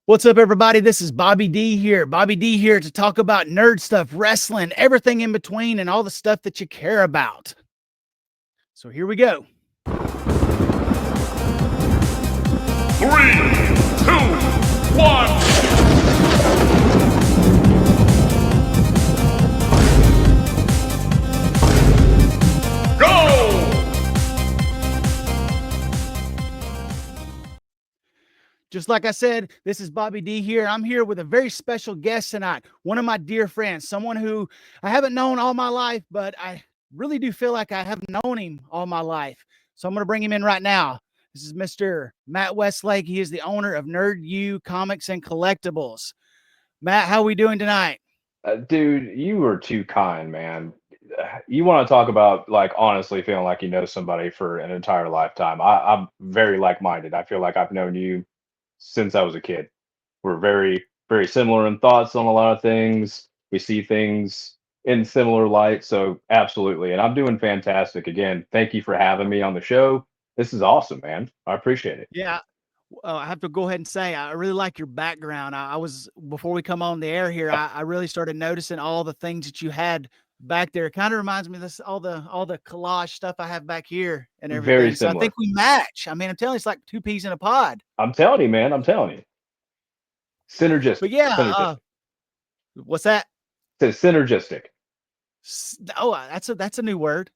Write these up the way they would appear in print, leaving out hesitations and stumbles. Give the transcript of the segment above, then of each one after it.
What's up, everybody? This is Bobby D here. Bobby D here to talk about nerd stuff, wrestling, everything in between, and all the stuff that you care about. So here we go. 3, 2, 1. Go! Just like I said, this is Bobby D here. I'm here with a very special guest tonight. One of my dear friends, someone who I haven't known all my life, but I really do feel like I have known him all my life. So I'm going to bring him in right now. This is Mr. Matt Westlake. He is the owner of Nerd U Comics and Collectables. Matt, how are we doing tonight? Dude, you were too kind, man. You want to talk about like honestly feeling like you know somebody for an entire lifetime. I'm very like-minded. I feel like I've known you since I was a kid. We're very similar in thoughts on a lot of things. We see things in similar light, so absolutely. And I'm doing fantastic. Again, thank you for having me on the show. This is awesome, man. I appreciate it. Yeah, I have to go ahead and say I really like your background. I was before we come on the air here. I really started noticing all the things that you had back there. It kind of reminds me of this all the collage stuff I have back here and Very everything. So I think similar. we match. I mean, I'm telling you, it's like two peas in a pod. I'm telling you, man. I'm telling you. But Synergistic. yeah, Synergistic. what's that? Says synergistic. Oh, that's a new word.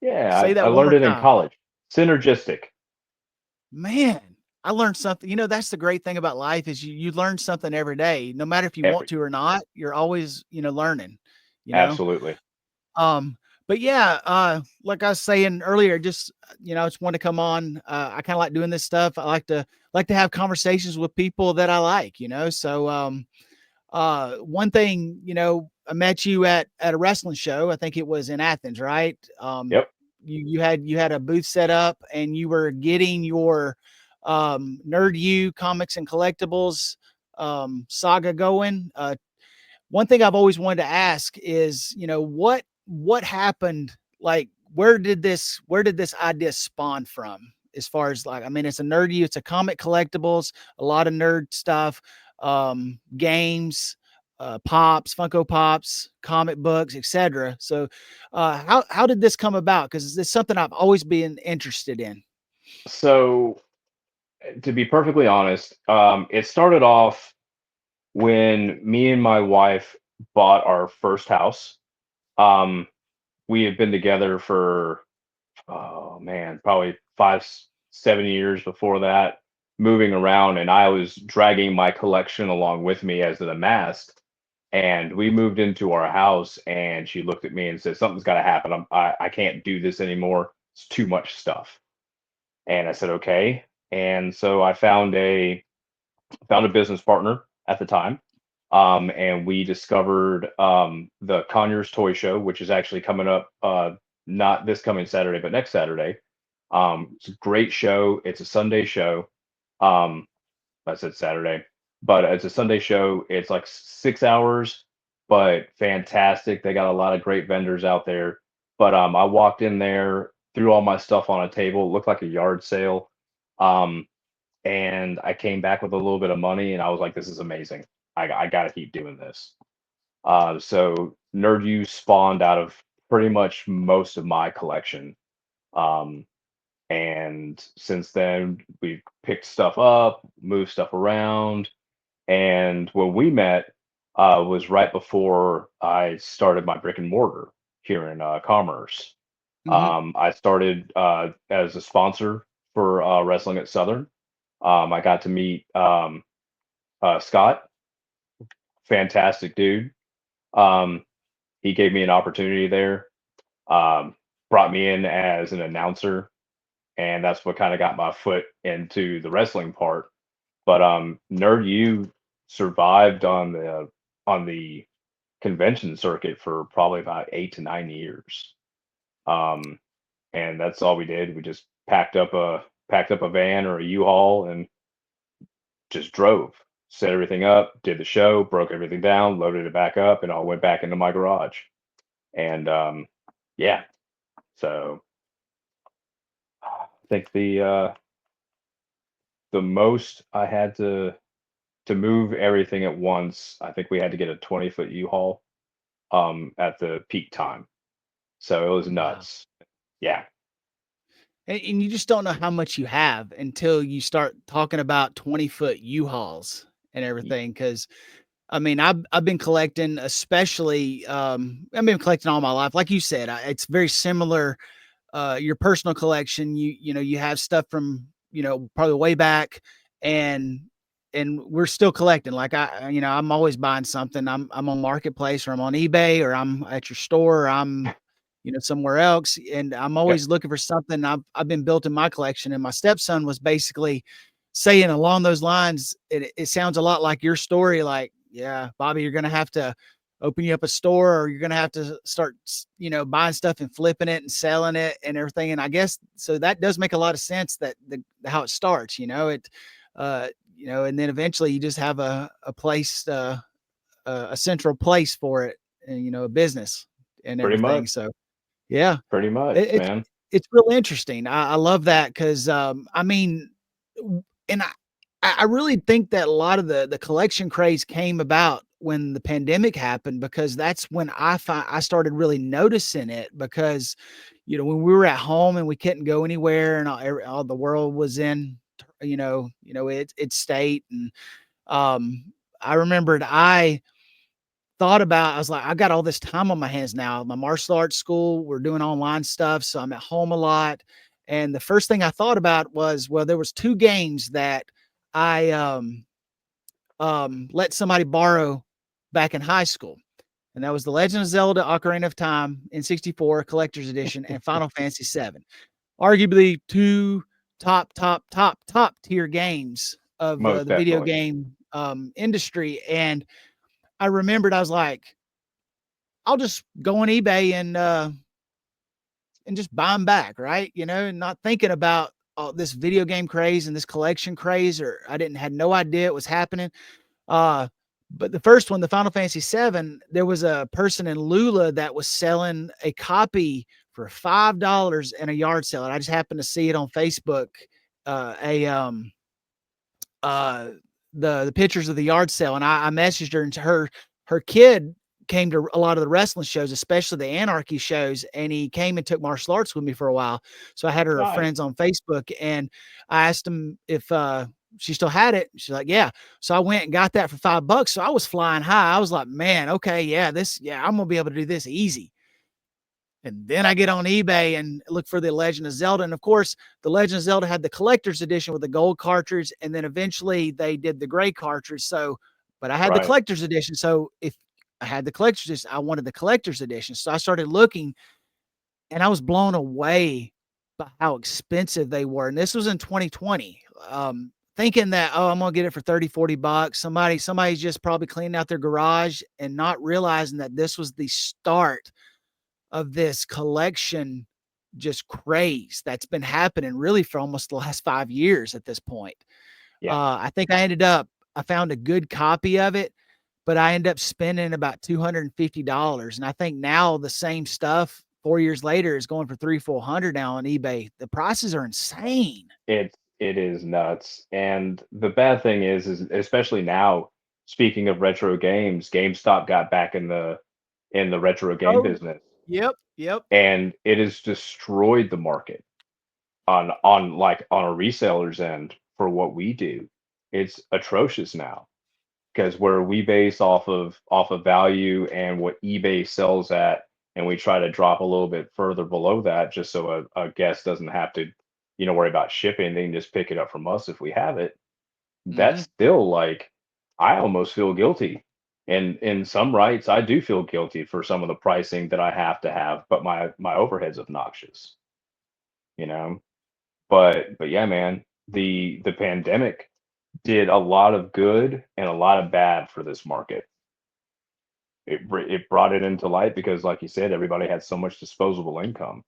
Yeah, Say I that one learned more it in time, college. Synergistic. man. I learned something. That's the great thing about life is you learn something every day, no matter if you want Every to or not. You're always learning. You know. absolutely. Um, but yeah, like I was saying earlier, just I just want to come on. I kind of like doing this stuff. I like to have conversations with people that I like, So one thing, I met you at a wrestling show. I think it was in Athens, right? Yep. You had a booth set up and you were getting your Nerd U comics and collectibles saga going. One thing I've always wanted to ask is, what happened? Like, where did this idea spawn from? As far as like, I mean, it's a nerd you, it's a comic collectibles, a lot of nerd stuff, games, pops, Funko Pops, comic books, etc. So, how did this come about? Because it's something I've always been interested in. So to be perfectly honest, it started off when me and my wife bought our first house. Um, we had been together for oh man, probably 7 years before that, moving around, and I was dragging my collection along with me as it amassed. And we moved into our house, and she looked at me and said, "Something's got to happen. I can't do this anymore. It's too much stuff." And I said, "Okay." And so I found a business partner at the time, and we discovered the Conyers Toy Show, which is actually coming up not this coming Saturday, but next Saturday. It's a great show. It's a Sunday show. Um, I said Saturday, but it's a Sunday show. It's like 6 hours, but fantastic. They got a lot of great vendors out there. But I walked in there, threw all my stuff on a table. It looked like a yard sale. Um, and I came back with a little bit of money, and I was like, "This is amazing. I got to keep doing this." So Nerd U spawned out of pretty much most of my collection. Um, and since then, we've picked stuff up, moved stuff around. And when we met was right before I started my brick and mortar here in Commerce. Hmm. I started as a sponsor for Wrestling at Southern. I got to meet Scott, fantastic dude. Um, he gave me an opportunity there, um, brought me in as an announcer, and that's what kind of got my foot into the wrestling part. But Nerd U survived on the convention circuit for probably about 8 to 9 years. Um, and that's all we did. We just packed up a van or a U-Haul and just drove, set everything up, did the show, broke everything down, loaded it back up, and all went back into my garage. And yeah, so I think the most I had to to move everything at once, I think we had to get a 20-foot U-Haul at the peak time. So it was Wow. nuts. Yeah. And you just don't know how much you have until you start talking about 20-foot U-Hauls and Y- everything. Because I mean, I've been collecting, especially, I've been collecting all my life. Like you said, it's very similar. Your personal collection, you know, you have stuff from, you know, probably way back, and we're still collecting. Like you know, I'm always buying something. I'm on Marketplace, or I'm on eBay, or I'm at your store, or I'm, you know, somewhere else, and I'm Yep. always looking for something. I've been built in my collection, and my stepson was basically saying along those lines. It sounds a lot like your story. Like, yeah, Bobby, you're gonna have to open you up a store, or you're gonna have to start, you know, buying stuff and flipping it and selling it and everything. And I guess so that does make a lot of sense, that the how it starts. You know, you know, and then eventually you just have a place, a central place for it, and you know, a business and Pretty everything. much. So yeah, Pretty much, it, it's man. it's real interesting. I love that because I mean, and I really think that a lot of the collection craze came about when the pandemic happened, because that's when I started really noticing it, because you know, when we were at home and we couldn't go anywhere, and all the world was in, its state. And um I remembered I thought about, I was like, I got all this time on my hands now. My martial arts school, we're doing online stuff, so I'm at home a lot. And the first thing I thought about was, well, there was two games that I let somebody borrow back in high school. And that was The Legend of Zelda Ocarina of Time in 64 collector's edition, and Final Fantasy 7. Arguably two top tier games of Most the video definitely. game industry. And I remembered, I was like, I'll just go on eBay and just buy them back, right? You know, and not thinking about all this video game craze and this collection craze, or I didn't had no idea it was happening. Uh, but the first one, the Final Fantasy 7, there was a person in Lula that was selling a copy for $5 in a yard sale. And I just happened to see it on Facebook. A uh the pictures of the yard sale, and I messaged her, and her kid came to a lot of the wrestling shows, especially the Anarchy shows, and he came and took martial arts with me for a while. So I had her Nice. friends on Facebook, and I asked him if she still had it. She's like, yeah. So I went and got that for $5. So I was flying high. I was like, man, okay, yeah, I'm gonna be able to do this easy. And then I get on eBay and look for the Legend of Zelda. And of course, the Legend of Zelda had the collector's edition with the gold cartridge. And then eventually they did the gray cartridge. So, but I had the Right. collector's edition. So if I had the collector's edition, I wanted the collector's edition. So I started looking, and I was blown away by how expensive they were. And this was in 2020. Thinking that, oh, I'm gonna get it for 30, $40. Somebody's just probably cleaning out their garage, and not realizing that this was the start of this collection just craze that's been happening really for almost the last 5 years at this point. Yeah. I think I found a good copy of it, but I ended up spending about $250. And I think now the same stuff 4 years later is going for 300, 400 now on eBay. The prices are insane. It is nuts. And the bad thing is especially now, speaking of retro games, GameStop got back in the retro game Oh, business, yep, yep, and it has destroyed the market on a reseller's end for what we do. It's atrocious now, because where we base off of value and what eBay sells at, and we try to drop a little bit further below that, just so a guest doesn't have to, worry about shipping. They can just pick it up from us if we have it. That's hmm, still like, I almost feel guilty. And in some rights, I do feel guilty for some of the pricing that I have to have, but my overhead's obnoxious, you know. But yeah, man, the pandemic did a lot of good and a lot of bad for this market. It brought it into light because, like you said, everybody had so much disposable income,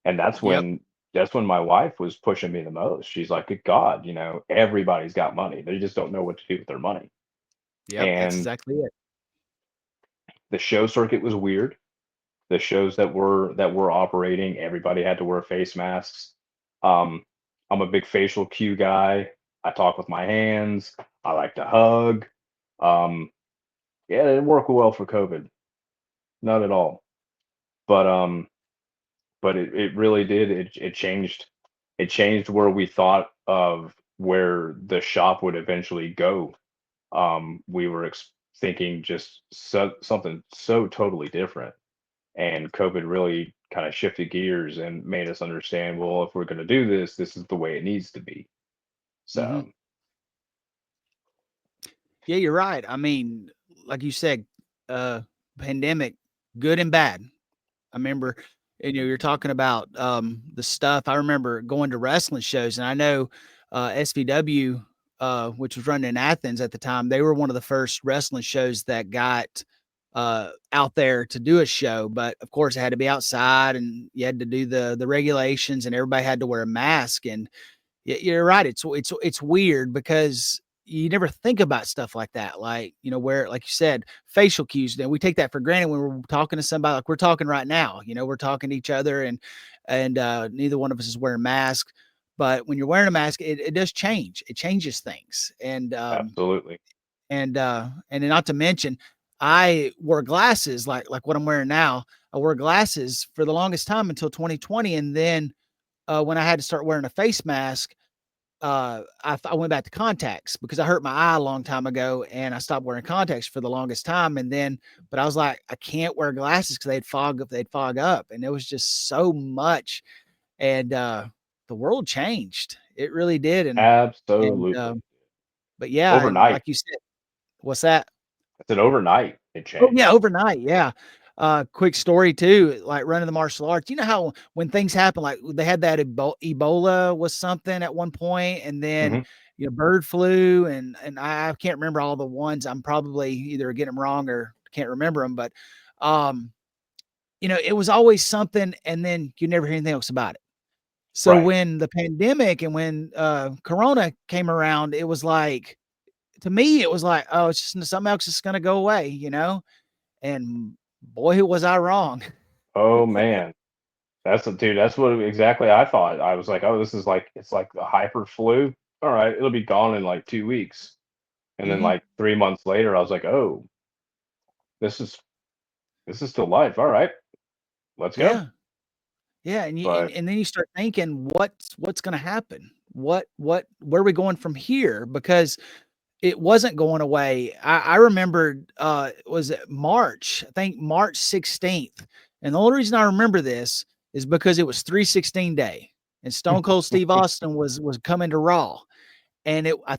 and yep, that's when my wife was pushing me the most. She's like, "Good God, everybody's got money. They just don't know what to do with their money." yep. That's And exactly it. the show circuit was weird. The shows that were operating, everybody had to wear face masks. Um, I'm a big facial cue guy. I talk with my hands. I like to hug. Um, yeah, it didn't work well for COVID, not at all. But it really did. It changed where we thought of where the shop would eventually go. We were thinking just something so totally different, and COVID really kind of shifted gears and made us understand, well, if we're going to do this, this is the way it needs to be. Hmm. So Yeah, you're right. I mean, like you said, uh, pandemic, good and bad. I remember, you're talking about the stuff. I remember going to wrestling shows, and I know SVW, which was running in Athens at the time, they were one of the first wrestling shows that got out there to do a show. But of course, it had to be outside, and you had to do the regulations, and everybody had to wear a mask. And you're right. It's weird because you never think about stuff like that. Like, where, like you said, facial cues. Then we take that for granted when we're talking to somebody, like we're talking right now. We're talking to each other, and neither one of us is wearing masks. But when you're wearing a mask, it does change. It changes things. absolutely. And then not to mention, I wore glasses like what I'm wearing now. I wore glasses for the longest time until 2020, and then when I had to start wearing a face mask, I went back to contacts because I hurt my eye a long time ago, and I stopped wearing contacts for the longest time. And then, but I was like, I can't wear glasses because they'd fog up, and it was just so much. And the world changed, it really did. And Absolutely. but yeah, and Overnight. like you said, what's that? I said overnight it Oh, yeah, changed. overnight, yeah. Quick story too, like running the martial arts. You know how when things happen, like they had that Ebola was something at one point, and then Hmm. bird flu, and I can't remember all the ones. I'm probably either getting them wrong or can't remember them, but um, it was always something, and then you never hear anything else about it. So Right. when the pandemic and when Corona came around, it was like, to me, it was like, oh, it's just something else that's gonna go away, and boy, was I wrong. Oh man. Dude, that's what exactly I thought. I was like, "Oh, this is like it's like the hyper flu. All right, it'll be gone in like 2 weeks." And then Mhm. like 3 months later, I was like, "Oh, this is this is still life. All right, let's go." Yeah. Yeah, and But then you start thinking, what's gonna happen? Where are we going from here? Because it wasn't going away. I remembered, was it March? I think March 16th, and the only reason I remember this is because it was 316 day, and Stone Cold Steve Austin was coming to Raw. And I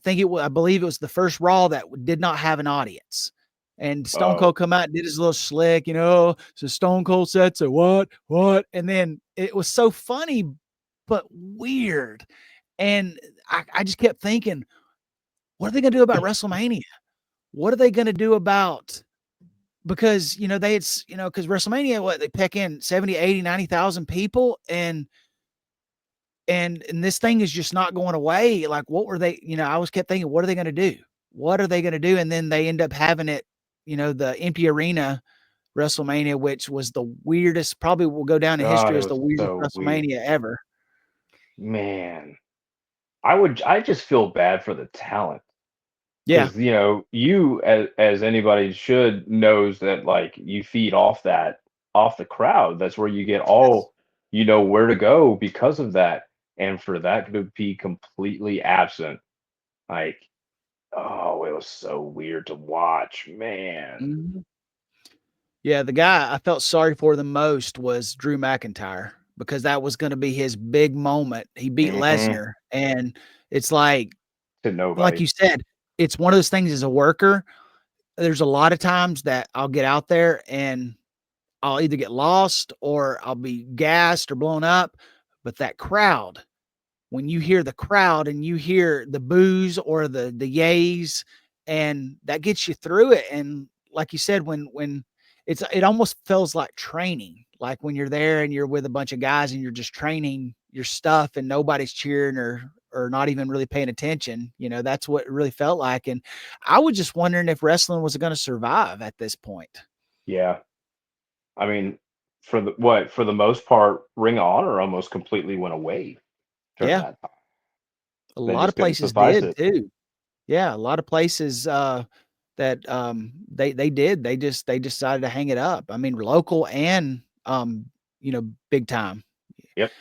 believe it was the first Raw that did not have an audience. And Stone oh Cold come out and did his little slick, so Stone Cold said, "So what?" And then it was so funny, but weird. And I just kept thinking, what are they gonna do about WrestleMania? What are they gonna do about, because because WrestleMania, what, they peck in 70, 80, 90,000 people, and this thing is just not going away. Like, what were they, I was kept thinking, what are they going to do? What are they going to do? And then they end up having it, the empty arena WrestleMania, which was the weirdest, probably will go down in god, history it as the was weirdest so weird. WrestleMania ever. Man, I just feel bad for the talent. Yeah. Because you as anybody should knows that like you feed off the crowd. That's where you get Yes. all where to go because of that. And for that to be completely absent, like, oh, it was so weird to watch, man. Mhm. Yeah. The guy I felt sorry for the most was Drew McIntyre, because that was going to be his big moment. He beat Hmm. Lesnar. And it's To like nobody. you said, it's one of those things as a worker. There's a lot of times that I'll get out there and I'll either get lost or I'll be gassed or blown up. But that crowd, when you hear the crowd and you hear the boos or the yays, and that gets you through it. And like you said, when it almost feels like training, like when you're there and you're with a bunch of guys and you're just training your stuff and nobody's cheering or not even really paying attention. That's what it really felt like. And I was just wondering if wrestling was going to survive at this point. Yeah. I mean, for the most part, Ring of Honor almost completely went away during Yeah, that time. a They lot just of couldn't places suffice did it. too. Yeah, a lot of places, that, they did, they decided to hang it up. I mean, local and, big time. Yep,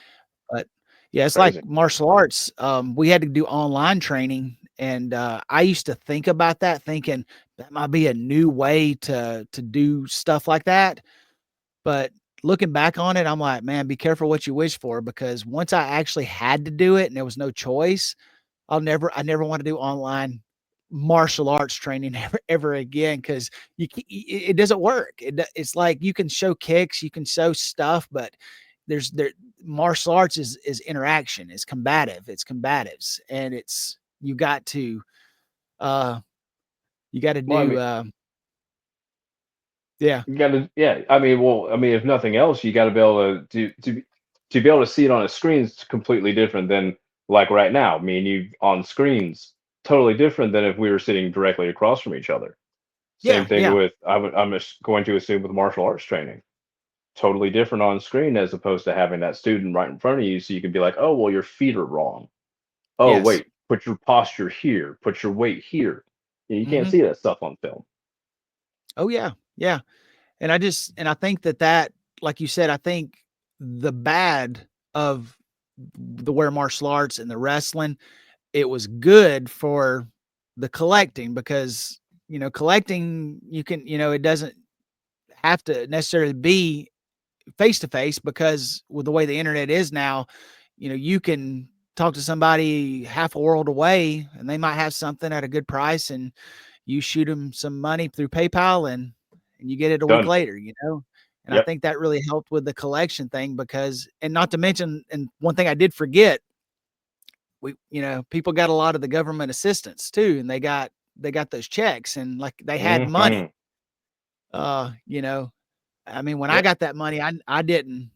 But, yeah, it's like crazy. martial arts, we had to do online training, and, I used to think about that thinking that might be a new way to do stuff like that, but looking back on it, I'm like, "Man, be careful what you wish for," because once I actually had to do it and there was no choice, I never wanna do online martial arts training ever again, 'cause it doesn't work. It's like you can show kicks, you can show stuff, but there martial arts is interaction, it's combative, it's combatives, and it's uh, you gotta Well, I do, mean, yeah, you gotta, yeah. I mean, well, I mean, if nothing else, you got to be able to be able to see it on a screen is completely different than like right now. Me and you on screens, totally different than if we were sitting directly across from each other. Same yeah, thing yeah, with I'm just going to assume with martial arts training. Totally different on screen as opposed to having that student right in front of you, so you can be like, oh, well, your feet are wrong. Oh, yes, wait, put your posture here, put your weight here. You can't mhm. see that stuff on film. Oh, yeah, yeah. And I think like you said, I think the bad of the wear martial arts and the wrestling, it was good for the collecting because, collecting, it doesn't have to necessarily be face to face because with the way the internet is now, you can talk to somebody half a world away and they might have something at a good price and you shoot them some money through PayPal and you get it a week Done. later. And I Yep. think that really helped with the collection thing because and not to mention and one thing I did forget, people got a lot of the government assistance too, and they got those checks and like they had money. Hmm. You know, I mean, when I Yep. got that money, I didn't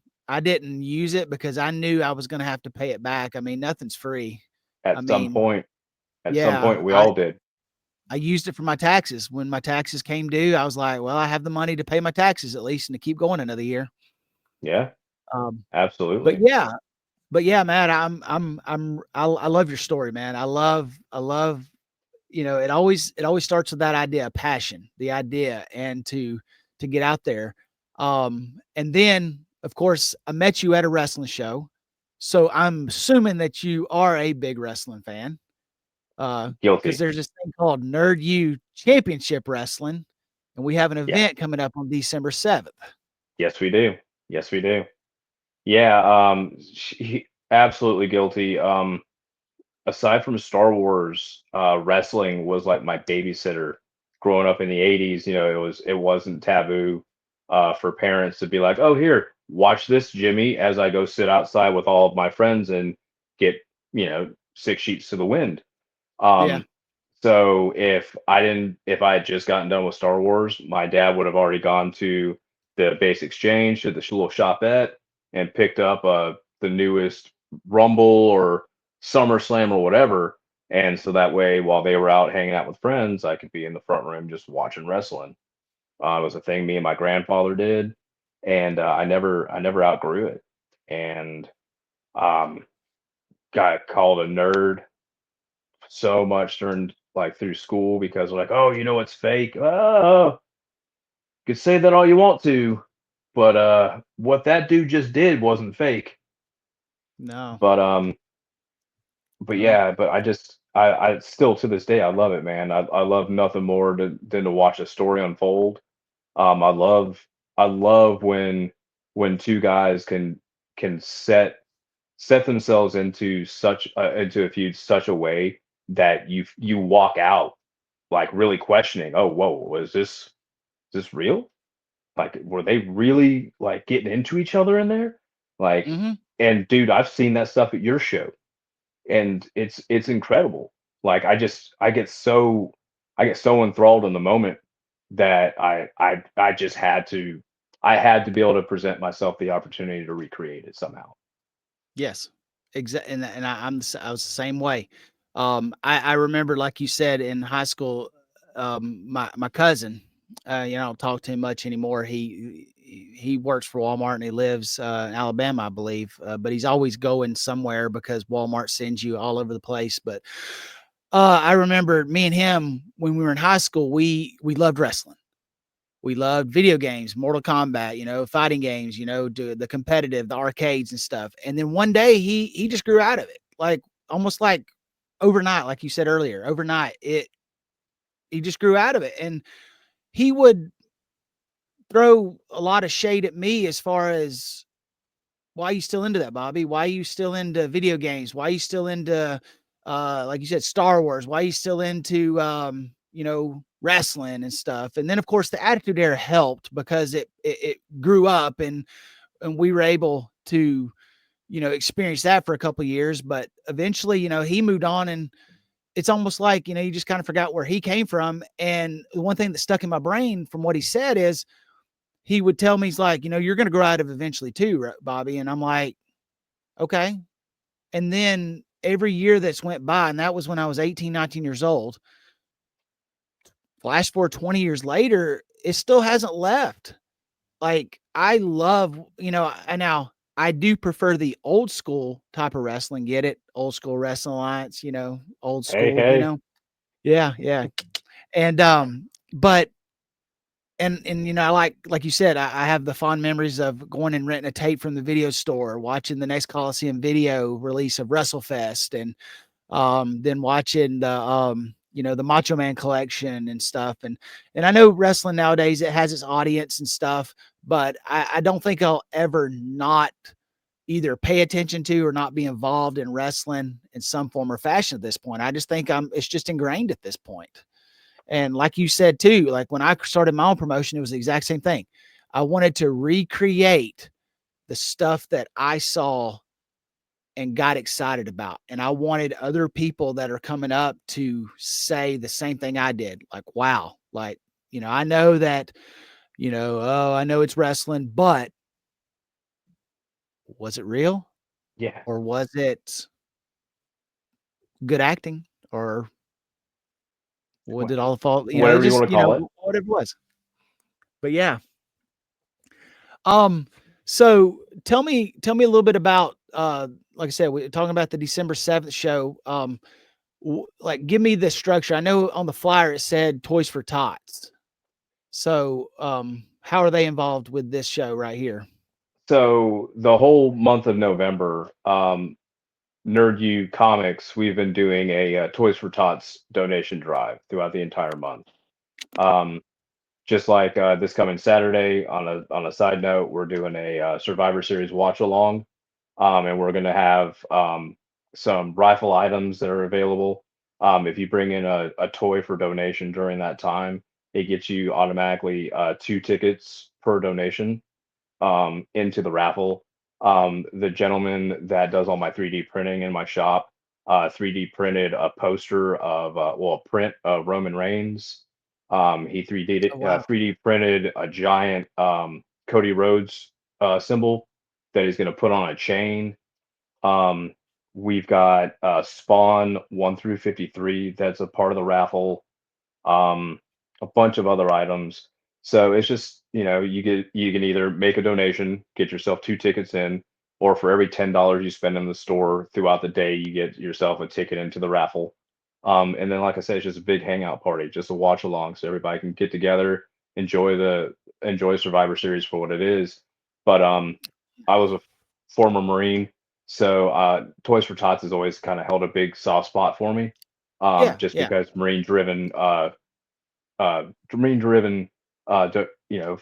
use it because I knew I was gonna have to pay it back. I mean, nothing's free. I At some mean, point, yeah, we I all did. I used it for my taxes. When my taxes came due, I was like, "Well, I have the money to pay my taxes at least and to keep going another year." Yeah, Um, but absolutely. yeah but yeah, Matt, I love your story, man. I love it always starts with that idea, passion, the idea, and to get out there. And then, of course, I met you at a wrestling show, so I'm assuming that you are a big wrestling fan, because Guilty. there's this thing called Nerd U Championship Wrestling, and we have an Yeah. event coming up on December 7th. Yes, we do. Yes, we do. Yeah. Absolutely guilty. Aside from Star Wars, wrestling was like my babysitter growing up in the 80s. It wasn't taboo for parents to be like, "Oh, here, watch this, Jimmy," as I go sit outside with all of my friends and get, 6 sheets to the wind. Yeah, Um, so if I had just gotten done with Star Wars, my dad would have already gone to the base exchange to the little shopette and picked up the newest Rumble or SummerSlam or whatever. And so that way, while they were out hanging out with friends, I could be in the front room just watching wrestling. It was a thing me and my grandfather did, and I never outgrew it. And um, got called a nerd so much during like through school because like, oh, it's fake. Oh, you can say that all you want to, but what that dude just did wasn't fake. no, But no, yeah, but I still to this day I love it, man. I love nothing more than to watch a story unfold. I love when two guys can set themselves into a feud such a way that you walk out like really questioning, oh, whoa, is this real? Like, were they really like getting into each other in there? Like, mhm, and dude, I've seen that stuff at your show, and it's incredible. Like, I get so enthralled in the moment that I just I had to be able to present myself the opportunity to recreate it somehow. yes, exactly. And I was the same way. I remember, like you said, in high school, my cousin, I don't talk to him much anymore. He works for Walmart and he lives in Alabama, I believe. But he's always going somewhere because Walmart sends you all over the place. But I remember me and him when we were in high school. We loved wrestling. We loved video games, Mortal Kombat, fighting games, the competitive, the arcades and stuff. And then one day he just grew out of it, like almost like overnight, like you said earlier, overnight. He just grew out of it, and he would throw a lot of shade at me as far as, why are you still into that, Bobby? Why are you still into video games? Why are you still into, like you said, Star Wars? Why are you still into, wrestling and stuff? And then, of course, the Attitude Era helped because it grew up, and we were able to, experience that for a couple of years. But eventually, he moved on, and it's almost like, you just kind of forgot where he came from. And the one thing that stuck in my brain from what he said is, he would tell me, he's like, you're going to grow out of it eventually too, Bobby. And I'm like, okay. And then every year that's went by, and that was when I was 18, 19 years old, flash forward 20 years later, it still hasn't left. Like, I love, and now I do prefer the old school type of wrestling. Get it? Old school wrestling alliance, old Hey, school, hey. Yeah, yeah. And but and I like you said, I have the fond memories of going and renting a tape from the video store, watching the next Coliseum video release of WrestleFest, and then watching the Macho Man collection and stuff. And I know wrestling nowadays, it has its audience and stuff, but I don't think I'll ever not either pay attention to or not be involved in wrestling in some form or fashion at this point. I just think it's just ingrained at this point. And like you said too, like when I started my own promotion, it was the exact same thing. I wanted to recreate the stuff that I saw and got excited about. And I wanted other people that are coming up to say the same thing I did. Like, wow, like, I know that, oh, I know it's wrestling, but was it real? Yeah. Or was it good acting? Or what Wha- did all fall, Whatever you just, want to call it. whatever it was. But yeah. Um, so tell me a little bit about, like I said, we're talking about the December 7th show. Like, give me the structure. I know on the flyer it said Toys for Tots. So, how are they involved with this show right here? So the whole month of November, Nerd U Comics, we've been doing a Toys for Tots donation drive throughout the entire month. Um, just like this coming Saturday, on a side note, we're doing a Survivor Series watch along, and we're going to have some rifle items that are available. If you bring in a toy for donation during that time, it gets you automatically 2 tickets per donation into the raffle. The gentleman that does all my 3D printing in my shop 3D printed a poster of, well, a print of Roman Reigns. He 3D Oh, wow. 3D printed a giant Cody Rhodes symbol that he's going to put on a chain. Um, we've got Spawn 1 through 53 that's a part of the raffle, a bunch of other items. So it's just, you can either make a donation, get yourself 2 tickets in, or for every $10 you spend in the store throughout the day, you get yourself a ticket into the raffle. And then, like I said, it's just a big hangout party, just a watch along, so everybody can get together, enjoy Survivor Series for what it is. But I was a former Marine, so Toys for Tots has always kind of held a big soft spot for me, Yeah, just yeah. because Marine driven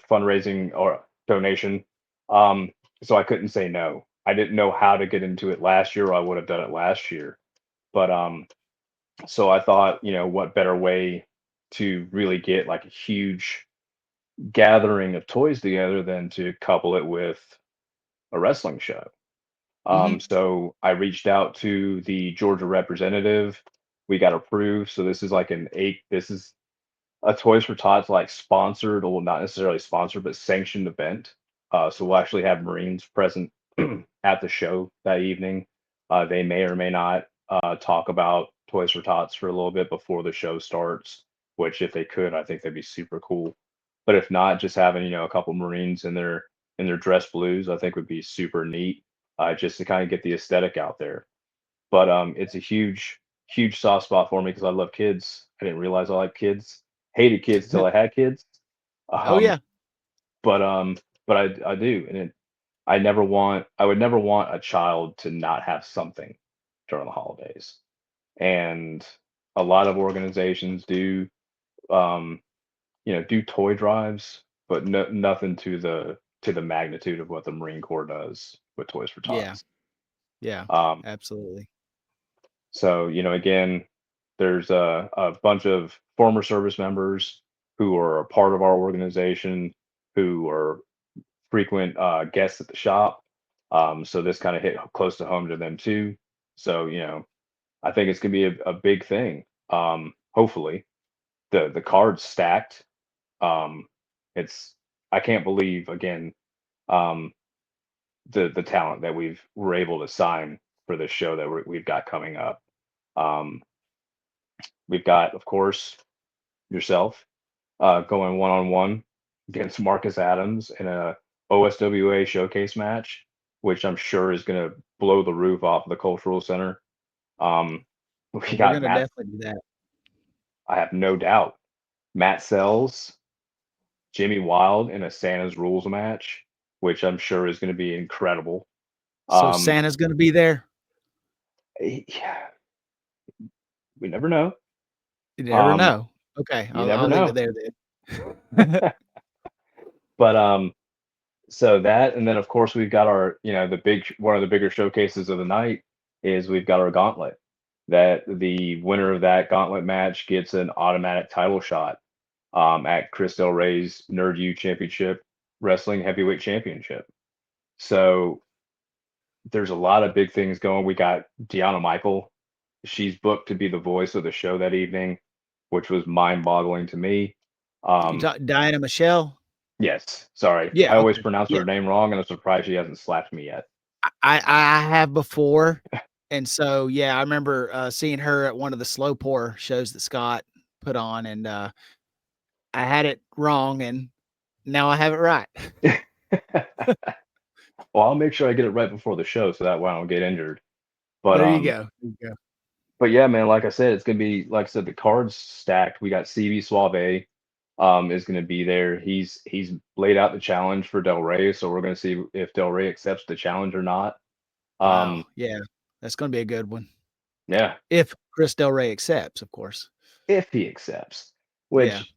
fundraising or donation. Um, so I couldn't say no. I didn't know how to get into it last year, or I would have done it last year. But so I thought, what better way to really get like a huge gathering of toys together than to couple it with a wrestling show. Mhm. So I reached out to the Georgia representative. We got approved. So this is like this is a Toys for Tots like sponsored, or well, not necessarily sponsored, but sanctioned event. So we'll actually have Marines present at the show that evening. They may or may not talk about Toys for Tots for a little bit before the show starts, which if they could, I think that'd be super cool. But if not, just having a couple Marines in their dress blues, I think would be super neat, just to kind of get the aesthetic out there. But it's a huge. huge soft spot for me because I love kids. I didn't realize I like kids. Hated kids till I had kids. Oh Um, yeah, but I do, and I would never want a child to not have something during the holidays. And a lot of organizations do, um, do toy drives, but nothing to the magnitude of what the Marine Corps does with Toys for yeah, Tots. yeah, Um, absolutely. so again, there's a bunch of former service members who are a part of our organization who are frequent guests at the shop. So this kind of hit close to home to them too. So I think it's gonna be a big thing. Hopefully, the cards stacked. It's I can't believe again um, the talent that we're able to sign for this show that we've got coming up. Um, we've got, of course, yourself going one on one against Marcus Adams in a OSWA showcase match, which I'm sure is going to blow the roof off of the Cultural Center. Um, we We're got gonna Matt. definitely do that. I have no doubt. Matt Sells, Jimmy Wild in a Santa's Rules match, which I'm sure is going to be incredible. So Um, Santa's gonna be there. yeah, we never know. You never Um, know. Okay, you I'll never leave know. it there then. But so that, and then of course we've got our, the big one of the bigger showcases of the night is we've got our gauntlet. That the winner of that gauntlet match gets an automatic title shot at Chris Del Rey's Nerd U Championship Wrestling Heavyweight Championship. So there's a lot of big things going. We got Deanna Michael. She's booked to be the voice of the show that evening, which was mind-boggling to me. You Um, talk Diana Michelle? yes, sorry, I Yeah, always okay. pronounce Yeah. her name wrong, and I'm surprised she hasn't slapped me yet. I have before, and so, yeah, I remember, seeing her at one of the slow pour shows that Scott put on, and, I had it wrong, and now I have it right. Well, I'll make sure I get it right before the show so that way I don't get injured. But There you go. There you go. yeah, man, like I said, it's gonna be like I said, the cards stacked. We got CB Suave is gonna be there. He's laid out the challenge for Del Rey, so we're gonna see if Del Rey accepts the challenge or not. Wow, Um, yeah, that's gonna be a good one. yeah, If Chris Del Rey accepts, of course. if he accepts. Yeah. Which,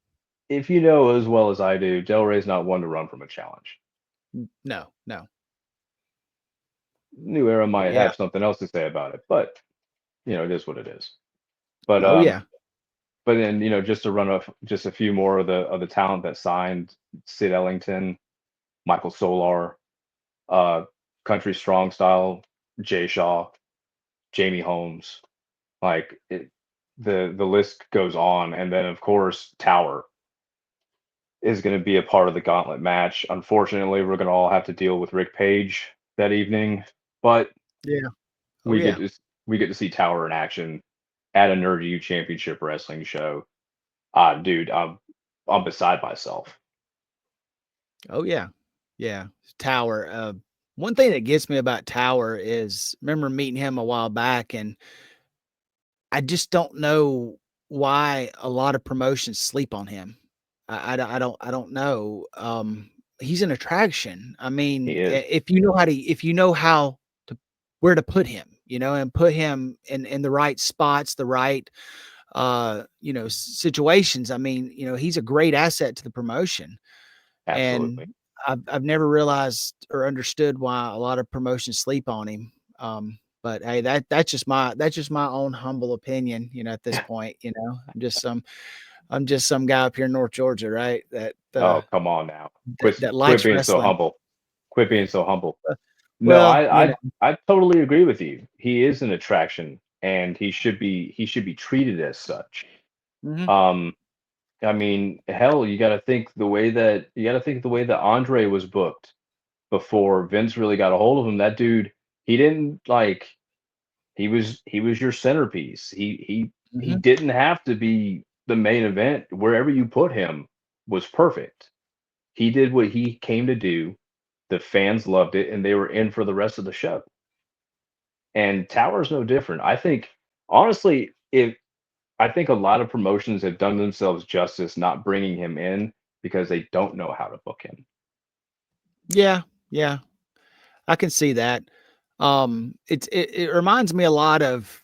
if you know as well as I do, Del Rey's not one to run from a challenge. No, no. New Era But might yeah. have something else to say about it, but it is what it is. But Oh, yeah. then just to run off just a few more of the talent that signed: Sid Ellington, Michael Solar, uh, Country Strong Style, Jay Shaw, Jamie Holmes. Like the list goes on, and then of course Tower is going to be a part of the gauntlet match. Unfortunately, we're going to all have to deal with Rick Page that evening, but Yeah. Oh, we get yeah. to we get to see Tower in action at a Nerd U Championship Wrestling show. Dude, I'm beside myself. Oh, yeah. Yeah. Tower, one thing that gets me about Tower is remember meeting him a while back, and I just don't know why a lot of promotions sleep on him. I don't know. He's an attraction. I mean, He is if you know how to where to put him, and put him in the right spots, the right situations. I mean, he's a great asset to the promotion. And absolutely. I've never realized or understood why a lot of promotions sleep on him. But hey, that's just my own humble opinion. At this point, I'm just some guy up here in North Georgia, right? Oh, come on now. That Quit likes being so wrestling. humble. Quit being so humble. No, Well, I totally agree with you. He is an attraction, and he should be treated as such. mhm, Um, I mean, hell, you got to think the way that Andre was booked before Vince really got a hold of him. That dude, he didn't like he was your centerpiece. He mhm. didn't have to be the main event. Wherever you put him was perfect. He did what he came to do. The fans loved it, and they were in for the rest of the show. And Tower's no different. I think, honestly, if I think a lot of promotions have done themselves justice not bringing him in because they don't know how to book him. Yeah, yeah, I can see that. It reminds me a lot of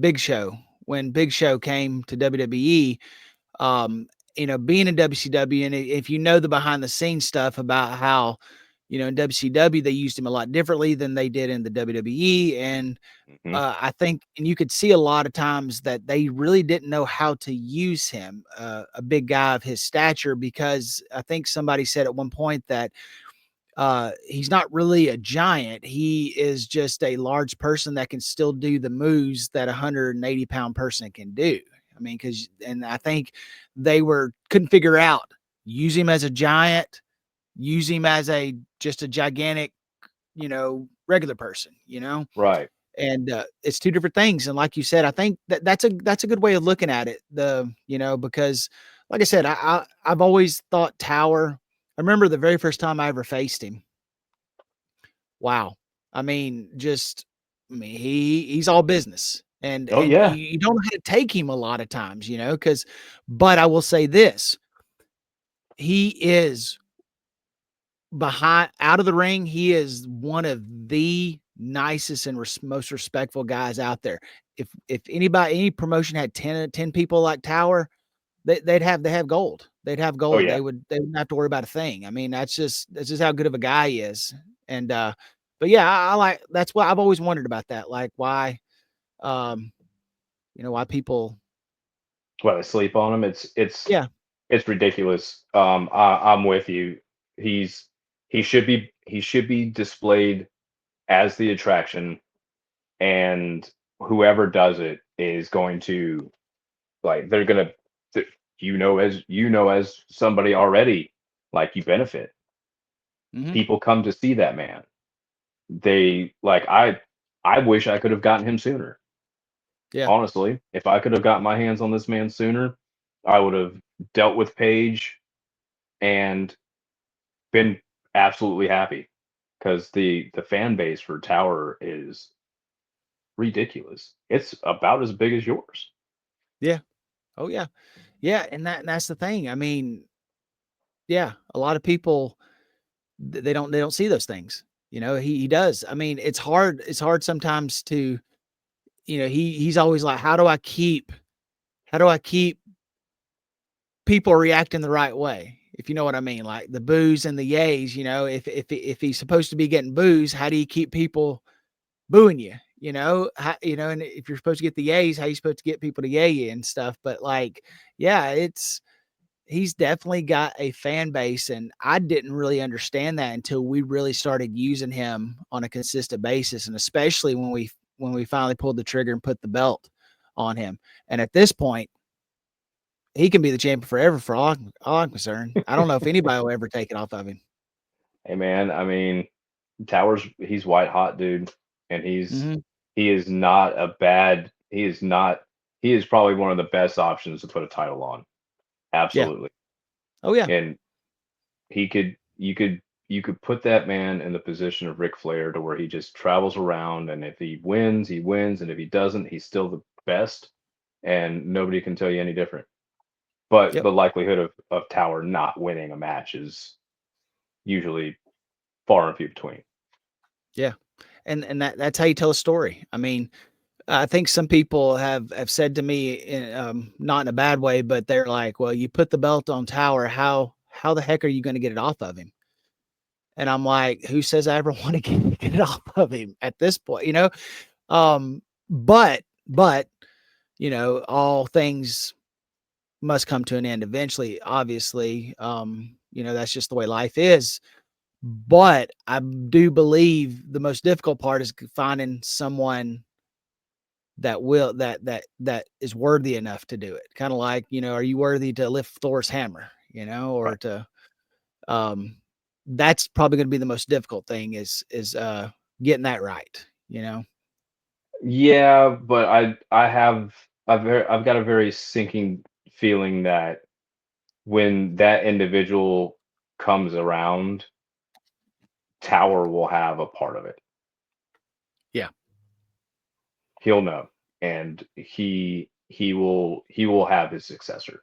Big Show when Big Show came to WWE. Um, being in WCW, and if you know the behind the scenes stuff about how, in WCW they used him a lot differently than they did in the WWE, and Hmm. I think, and you could see a lot of times that they really didn't know how to use him, a big guy of his stature, because I think somebody said at one point that he's not really a giant. He is just a large person that can still do the moves that a 180-pound person can do. I mean, and I think they couldn't figure out, use him as a giant, use him as just a gigantic, regular person, Right. and it's two different things. And like you said, I think that's a good way of looking at it. Because like I said, I've always thought Tower. I remember the very first time I ever faced him. Wow. I mean, he's all business. And Oh and yeah. you don't know how to take him a lot of times, because but I will say this, he is behind out of the ring, he is one of the nicest and most respectful guys out there. If any promotion had 10 people like Tower, they have gold. They'd have Oh gold. yeah. They wouldn't have to worry about a thing. I mean, that's just how good of a guy he is. And but yeah, I like that's why I've always wondered about that. Like um, why people Well, they sleep on him. yeah. It's ridiculous. I'm with you. He's he should be displayed as the attraction, and whoever does it is going to, like, they're gonna th- as somebody already, like, you benefit. Mhm. People come to see that man. They like I wish I could have gotten him sooner. Yeah. Honestly, if I could have got my hands on this man sooner, I would have dealt with Paige and been absolutely happy because the fan base for Tower is ridiculous. It's about as big as yours. Yeah. Oh yeah. Yeah, and that's the thing. I mean, yeah, a lot of people they don't see those things. He does. I mean, it's hard sometimes to, he's always like, how do I keep people reacting the right way? If you know what I mean, like the boos and the yays, if he's supposed to be getting boos, how do you keep people booing you? And if you're supposed to get the yays, how you supposed to get people to yay you and stuff? But like, yeah, he's definitely got a fan base, and I didn't really understand that until we really started using him on a consistent basis, and especially when we finally pulled the trigger and put the belt on him. And at this point, he can be the champion forever for all I'm concerned. I don't know if anybody will ever take it off of him. Hey man, I mean, Towers, he's white hot, dude, and Mhm. he is not a bad. He is not. He is probably one of the best options to put a title on. Yeah. Absolutely, Oh, yeah. and he could. You could put that man in the position of Ric Flair to where he just travels around, and if he wins, he wins, and if he doesn't, he's still the best, and nobody can tell you any different. But Yep. the likelihood of Tower not winning a match is usually far and few between. Yeah. And that's how you tell a story. I mean, I think some people have said to me, not in a bad way, but they're like, "Well, you put the belt on Tower, how the heck are you gonna get it off of him?" And I'm like, "Who says I ever wanna get it off of him at this point?" Um, but, all things must come to an end eventually, obviously. That's just the way life is. But I do believe the most difficult part is finding someone that is worthy enough to do it. Kind of like, are you worthy to lift Thor's hammer, or Right. to um that's probably going to be the most difficult thing is getting that right, Yeah, but I've got a very sinking feeling that when that individual comes around, Tower will have a part of it. Yeah. He'll know. and he will have his successor.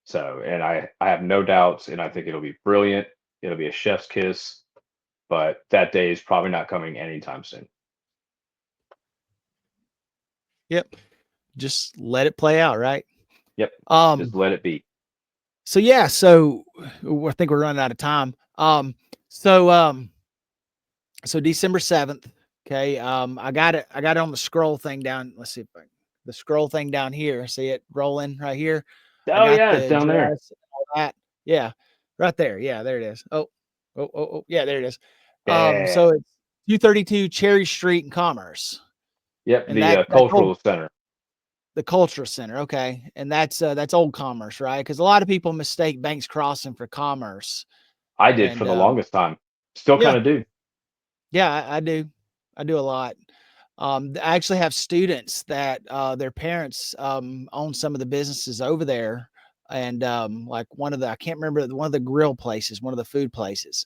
So, and I have no doubts, and I think it'll be brilliant. It'll be a chef's kiss, but that day is probably not coming anytime soon. Yep. Just let it play out, right? Yep, just Um, let it be. so yeah, so I think we're running out of time. So so December 7th. Okay. I got it on the scroll thing down. Let's see if the scroll thing down here. See it rolling right here. I Oh got yeah, it's the down there. address and all that. Yeah, right there. Yeah, there it is. Oh, yeah, there it is. Yeah. So it's 232 Cherry Street in Commerce, Yep, and the that's old, cultural center. the Culture Center. Okay, and that's Old Commerce, right? Because a lot of people mistake Banks Crossing for Commerce, I did for and the longest time. Still kind yeah, of do. yeah, I do. I do a lot. I actually have students that their parents own some of the businesses over there, and like one of the I can't remember one of the grill places, one of the food places,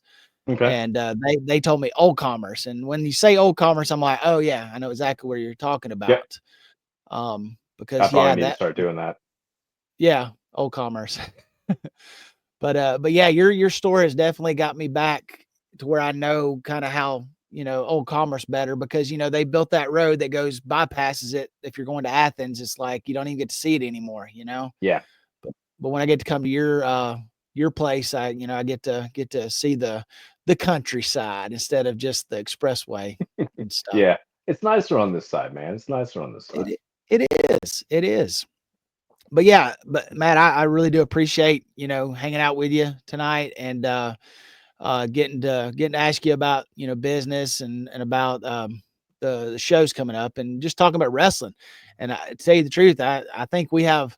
Okay. and they told me Old Commerce, and when you say Old Commerce, I'm like, oh yeah, I know exactly what you're talking Yep. about. I Because probably yeah, need to start doing that. yeah, Old Commerce. But yeah, your story has definitely got me back to where I know kind of how, Old Commerce better, because they built that road that goes bypasses it. If you're going to Athens, it's like you don't even get to see it anymore. Yeah. But when I get to come to your place, I get to see the countryside instead of just the expressway and stuff. Yeah. It's nicer on this side, man. It's nicer on this side. It is. But yeah, but Matt, I really do appreciate, hanging out with you tonight, and getting to ask you about, business, and about the shows coming up, and just talking about wrestling. And to tell you the truth, I think we have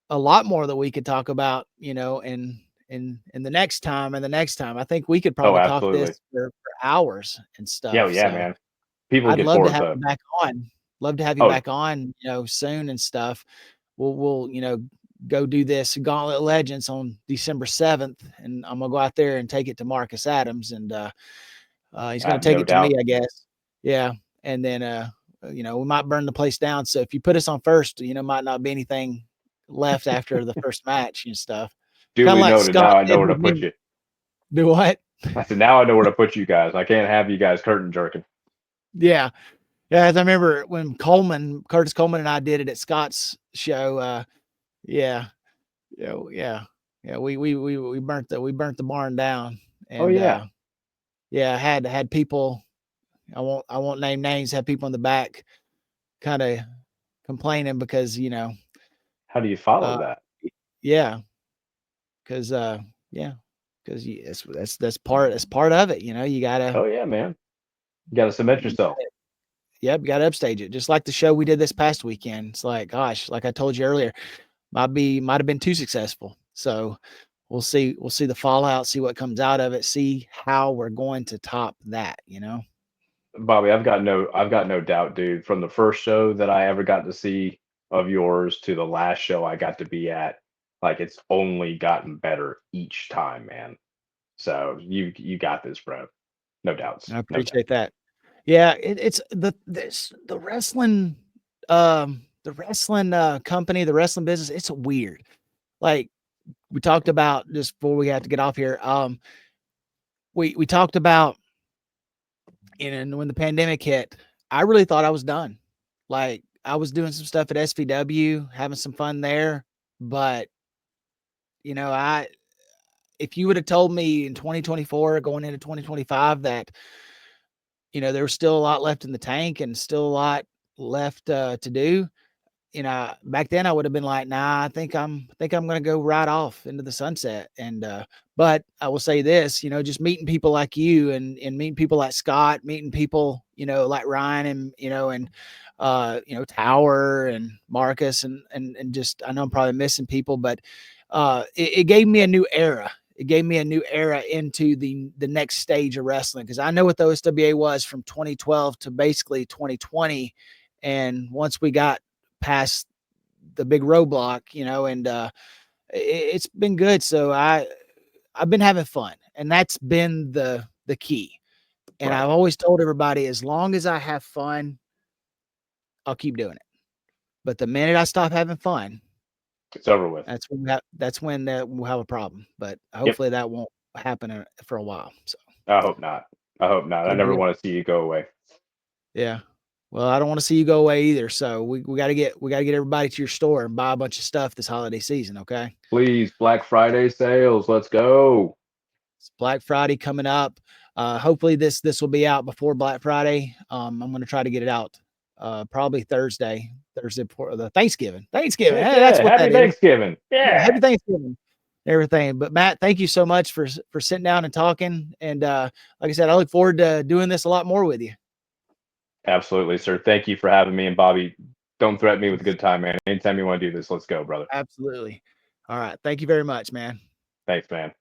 a lot more that we could talk about, in the next time and the next time. I think we could Oh, probably talk absolutely. this for hours and Yeah, stuff. yeah, So man. People I'd get love to bored have though. you back on. Love to have you Oh, back on, soon and stuff. We'll go do this Gauntlet Legends on December 7th, and I'm gonna go out there and take it to Marcus Adams, and he's I gonna have take no it to me, doubt. I guess. Yeah, and then we might burn the place down. So if you put us on first, might not be anything left after the first match and stuff. Kind of Duly like noted. Scott Now I know did where to with put me. you. Do what? I said, now I know where to put you guys. I can't have you guys curtain jerking. Yeah. Yeah, as I remember when Curtis Coleman and I did it at Scott's show. Yeah, yeah. Yeah, we burnt the barn down, Oh and yeah. yeah, had people. I won't name names. Had people in the back kind of complaining because How do you follow uh that? yeah, because yeah, because that's part of it. You gotta Oh yeah, man. You gotta cement you yourself. yep, you gotta upstage it. Just like the show we did this past weekend. It's like, gosh, like I told you earlier, might have been too successful. So we'll see the fallout, see what comes out of it, see how we're going to top that. Bobby, I've got no doubt, dude. From the first show that I ever got to see of yours to the last show I got to be at, like it's only gotten better each time, man. So you got this, bro. No doubts. I No doubt. appreciate that. Yeah, it's the wrestling company, the wrestling business, it's weird. Like we talked about just before we have to get off here. We talked about, and when the pandemic hit, I really thought I was done. Like I was doing some stuff at SVW, having some fun there, but I if you would have told me in 2024 going into 2025 that there was still a lot left in the tank and still a lot left to do, back then I would have been like, nah, I think I'm gonna go right off into the sunset. And but I will say this, just meeting people like you, and meeting people like Scott, meeting people, like Ryan, and Tower and Marcus, and just I know I'm probably missing people, but it gave me a new era. It gave me a new era into the next stage of wrestling, because I know what the OSWA was from 2012 to basically 2020. And once we got past the big roadblock, and it's been good. So I've been having fun, and that's been the key. And Right. I've always told everybody, as long as I have fun, I'll keep doing it. But the minute I stop having fun, It's over with. that's when we'll have a problem. But Yep. hopefully that won't happen for a while. So I hope not. I hope not. I good never deal. want to see you go away. Yeah. Well, I don't want to see you go away either. So we got to get everybody to your store and buy a bunch of stuff this holiday season. Okay. Please, Black Friday sales. Let's go. It's Black Friday coming up. Hopefully this will be out before Black Friday. I'm going to try to get it out probably Thursday before the Thanksgiving. Thanksgiving. Heck Hey, that's yeah. what Happy that is. Thanksgiving. Yeah, Yeah. happy Thanksgiving. Everything. But Matt, thank you so much for sitting down and talking. And like I said, I look forward to doing this a lot more with you. Absolutely, sir. Thank you for having me. And Bobby, don't threaten me with a good time, man. Anytime you want to do this, let's go, brother. Absolutely. All right. Thank you very much, man. Thanks, man.